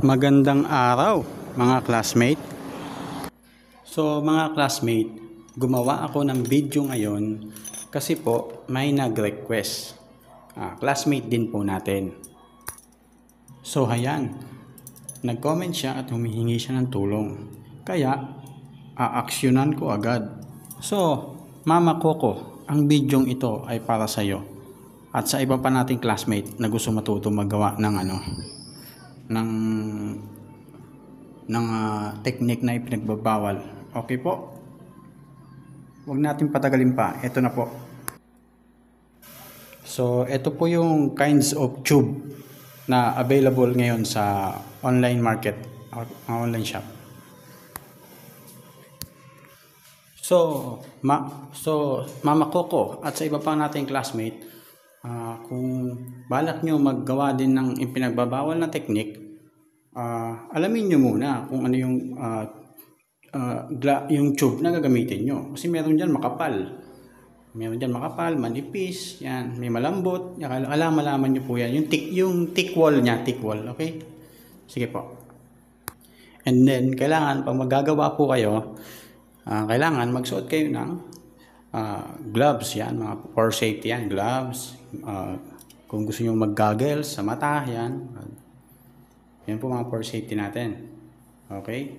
Magandang araw mga classmate. So mga classmate, gumawa ako ng video ngayon kasi po may nag-request. Classmate din po natin. So ayan, nag-comment siya at humihingi siya ng tulong. Kaya aaksyonan ko agad. So Mama Coco, ang video ito ay para sa iyo at sa iba pa nating classmate na gusto matuto magawa ng technique na ipinagbabawal. Okay po? Huwag natin patagalin pa. Ito na po. So, ito po yung kinds of tube na available ngayon sa online market, online shop. So, Mama Coco at sa iba pa nating classmate, kung balak nyo maggawa din ng ipinagbabawal na technique, alamin nyo muna kung ano yung tube na gagamitin nyo. Kasi meron dyan makapal. Meron dyan makapal, manipis, yan, may malambot. Malaman nyo po yan. Yung thick wall nya, thick wall. Okay? Sige po. And then, kailangan, pag magagawa po kayo, kailangan magsuot kayo ng gloves, yan, mga for safety yan, gloves. Kung gusto nyo mag-goggles sa mata, yan. Yan po mga for safety natin. Okay?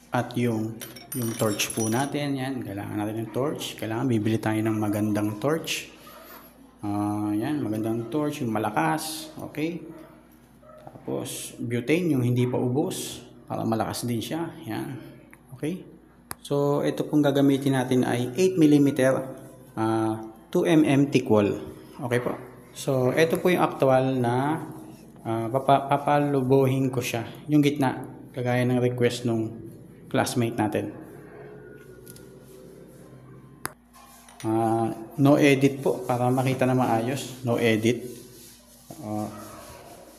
At yung torch po natin, yan. Kailangan natin ng torch. Kailangan bibili tayo ng magandang torch. Yan, magandang torch, yung malakas. Okay? Tapos, butane, yung hindi pa ubos. Para malakas din siya. Yan. Okay? So, ito pong gagamitin natin ay 8mm 2mm thick wall. Okay po? So, ito po yung actual na papalubuhin ko siya. Yung gitna, kagaya ng request nung classmate natin. No edit po, para makita na maayos. No edit.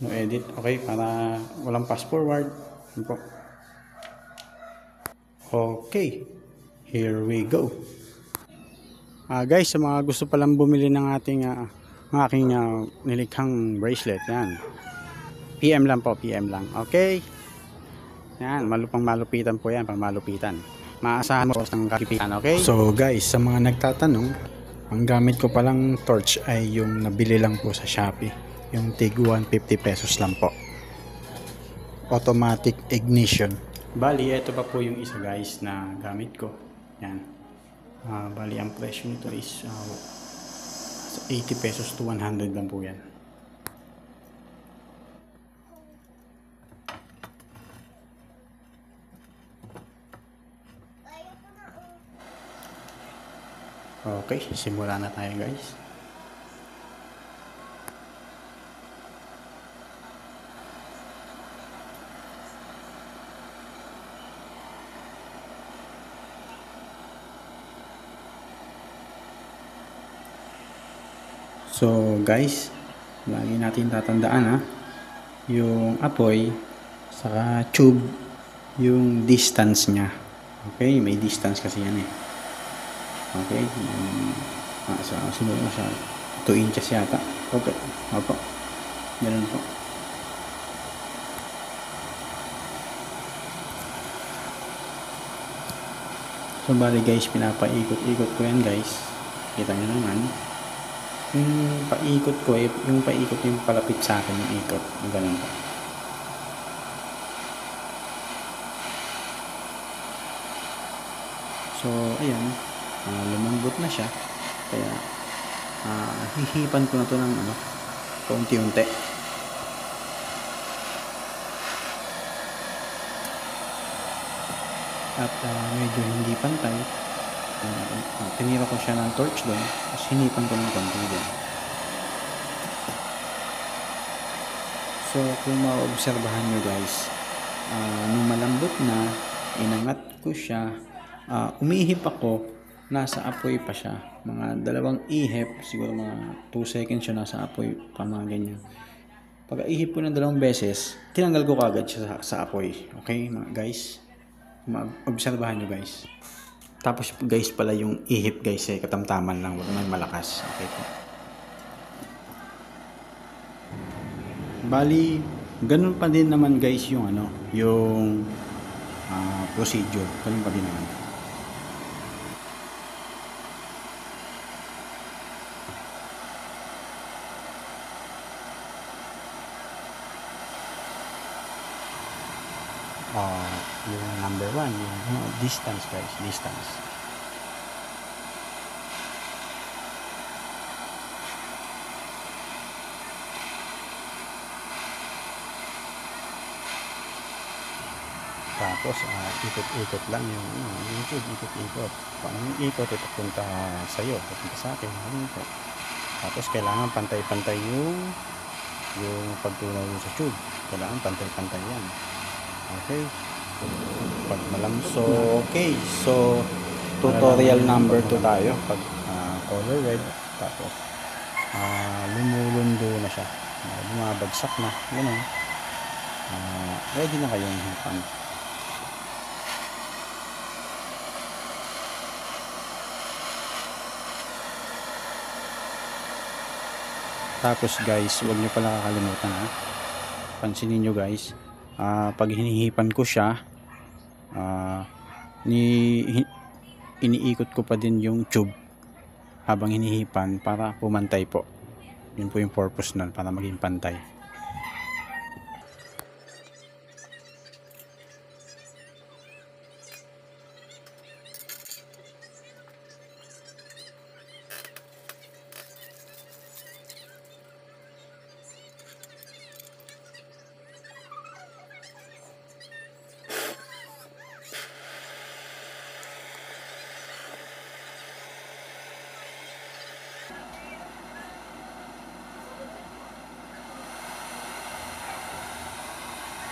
No edit. Okay, para walang fast forward. Yan po. Okay, here we go. Guys, sa mga gusto palang bumili ng aking nilikhang bracelet, yan. PM lang po, PM lang. Okay? Yan, malupitan po yan, pang malupitan. Maasahan mo ng kakipitan, okay? So guys, sa mga nagtatanong, ang gamit ko palang torch ay yung nabili lang po sa Shopee. Yung tig 150 pesos lang po. Automatic ignition. Bali, ito pa po yung isa guys na gamit ko. Yan. Bali, ang presyo nito is 80 pesos to 100 lang po yan. Okay, simula na tayo guys. So guys, lagi natin tatandaan yung apoy saka tube, yung distance nya. Okay, may distance kasi yan eh. Okay, sunod na sa 2 inches yata. Okay, opo, ganun po. So bali guys, pinapaikot-ikot ko yan guys. Kita nyo naman. Yung paikot ko yung paikot yung palapit sa akin yung ikot, yung ganun po. So ayan, lumambot na siya, kaya hihipan ko na to ng kaunti-unti. At medyo hindi pantay, tinira ko siya ng torch doon, tapos hinipan ko ng konti doon. So kung maobserbahan nyo guys, nung malambot na, inangat ko siya, umihip ako, nasa apoy pa siya, mga 2 ihip, siguro mga 2 seconds siya nasa apoy pa, mga ganyan. Pag ihip ko ng 2 beses, tinanggal ko kagad siya sa apoy. Okay mga guys, maobserbahan nyo guys. Tapos guys pala yung ihip guys katamtaman lang, wag naman malakas. Okay po. Bali, ganun pa din naman guys yung ano, yung procedure. Ganun pa din naman. Yung number 1, yung distance guys, distance. Tapos ikot-ikot lang yung tube, ikot-ikot. Kung yung ikot ay papunta sa iyo, papunta sa akin, ganun po. Tapos kailangan pantay-pantay yung pagtunaw sa tube. Kailangan pantay-pantay yan. Okay. Pag malamso, okay. So tutorial number 2 tayo. Pag color red, tapos lumulundo na siya. Bumabagsak na. Ganun. Ready na kayong hipan. Tapos guys, huwag nyo pala kakalimutan pansinin nyo guys, pag hinihipan ko siya, iniikot ko pa din yung tube habang hinihipan para pumantay po. Yun po yung purpose nun, para maging pantay.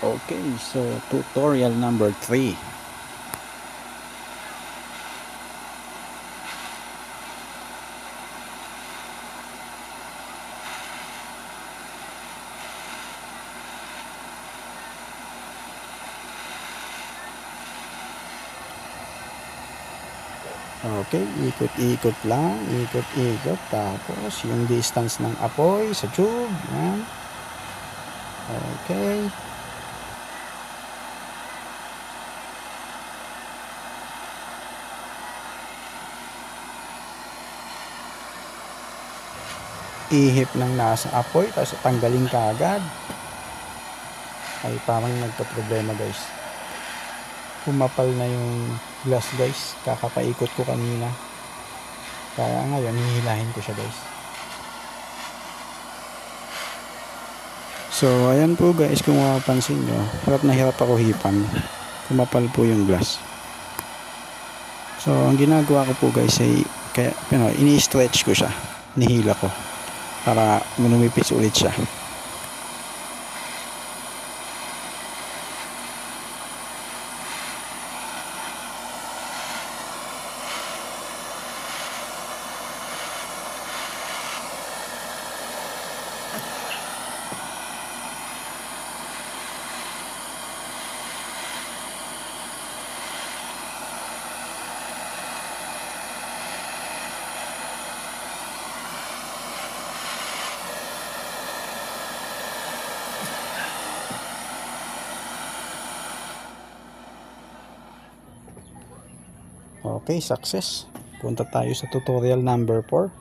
Okay, so tutorial number 3. Okay, ikot-ikot lang, ikot-ikot, tapos yung distance ng apoy sa tube, yan. Okay. Ihip ng nasa apoy, tapos tanggalin ka agad. Ay parang nagka-problema guys. Pumapal na yung glass guys, kakapaikot ko kanina. Kaya ngayon hihilahin ko siya guys. So ayan po guys, kung mapapansin nyo, hirap na hirap ako hipan. Pumapal po yung glass. So ang ginagawa ko po guys ay kaya ini-stretch ko siya, nihila ko para lumipis ulit siya. Okay, success. Punta tayo sa tutorial number 4.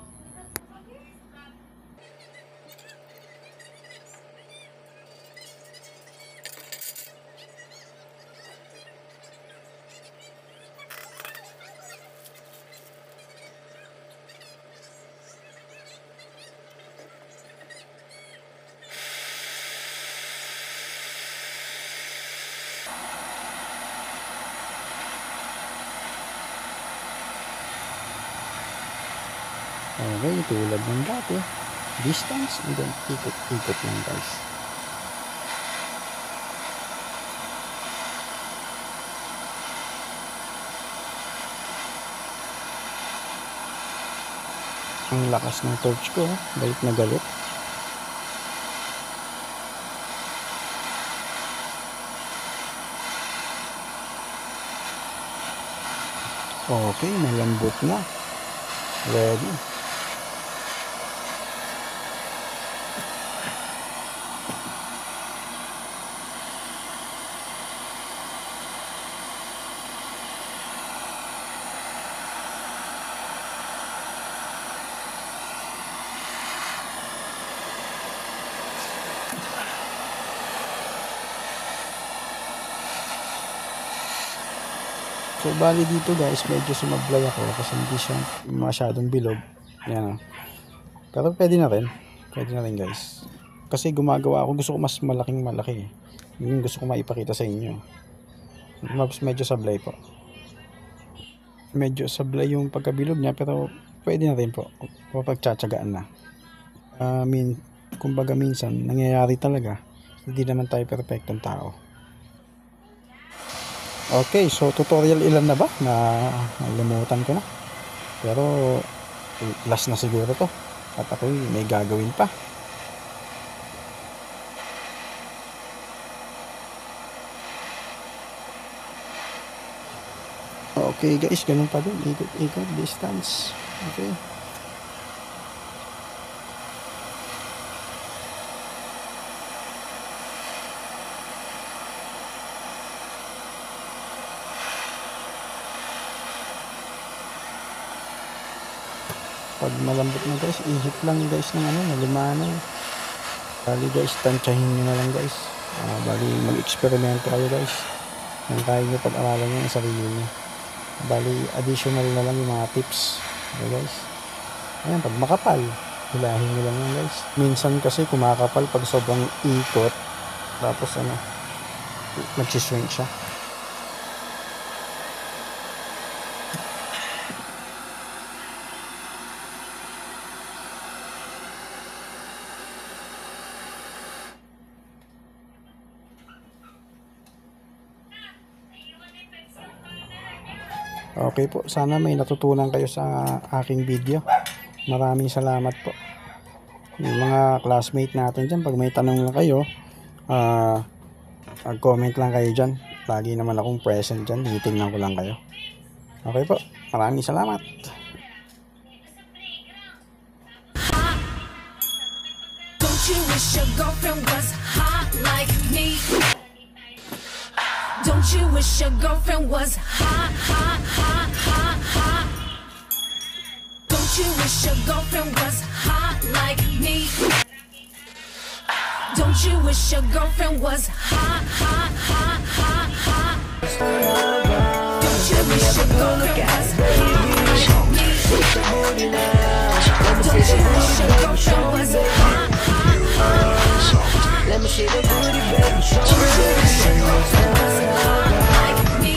Okay, tulad ng dati, distance and then ikot-ikot lang guys. Ang lakas ng torch ko, galit na galit. Okay, malambot na. Ready. So bali dito guys, medyo sumablay ako kasi hindi siya masyadong bilog. Yan. Pero pwede na rin. Pwede na rin guys. Kasi gumagawa ako, gusto ko mas malaking malaki. Yung gusto ko maipakita sa inyo. Medyo sablay po. Medyo sablay yung pagkabilog niya, pero pwede na rin po. Pagtsatsagaan na. Kumbaga minsan, nangyayari talaga. Hindi naman tayo perfectong tao. Okay, so tutorial ilan na ba? Nalimutan ko na. Pero last na siguro to. At ako may gagawin pa. Okay guys, ganun pa din. Ikot, distance. Okay. Pag malambot na guys, ihip lang guys ng limanay. Bali guys, tansyahin nyo na lang guys. Bali mag-eksperimento kayo guys. Ang kaya nyo pag-aralan nyo ang sarili nyo. Bali additional na lang yung mga tips. Okay guys. Ayan, pag makapal, hilahin nyo lang yan guys. Minsan kasi kumakapal pag sobrang ikot. Tapos nagsiswing siya. Okay po, sana may natutunan kayo sa aking video. Maraming salamat po. Yung mga classmate natin dyan, pag may tanong lang kayo, comment lang kayo dyan. Lagi naman akong present dyan, titingnan ko lang kayo. Okay po, maraming salamat. Don't you wish your girlfriend was hot like me? Don't you wish your girlfriend was hot, hot, hot, hot, hot? Don't you wish your girlfriend was hot like me? Don't you wish your girlfriend was hot, hot, hot, hot, hot? Don't you wish your girlfriend was hot like me? Don't you wish your girlfriend was hot, hot, hot? Let me see the booty, baby. Show me like me.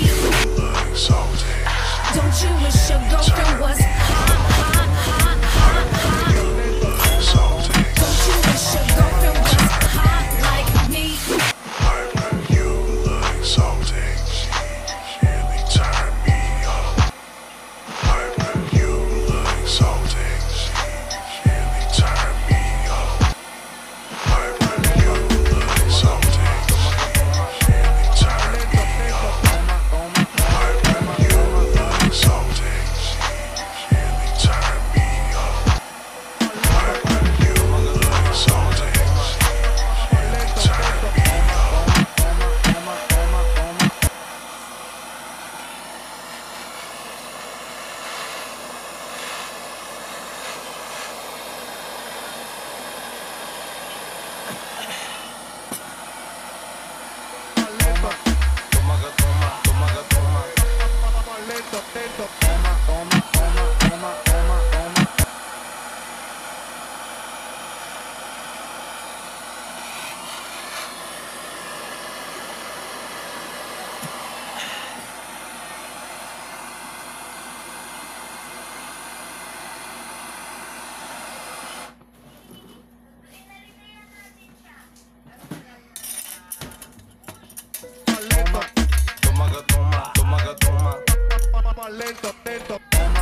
Don't you wish your girlfriend was hot, hot, hot, hot, hot? Don't you wish your girlfriend was hot like me? You look salty, really turn me on. You look salty, really turn me on. You look salty, really turn me on. You look salty, really turn me on. You look salty, really turn me on. Toma, lento, lento.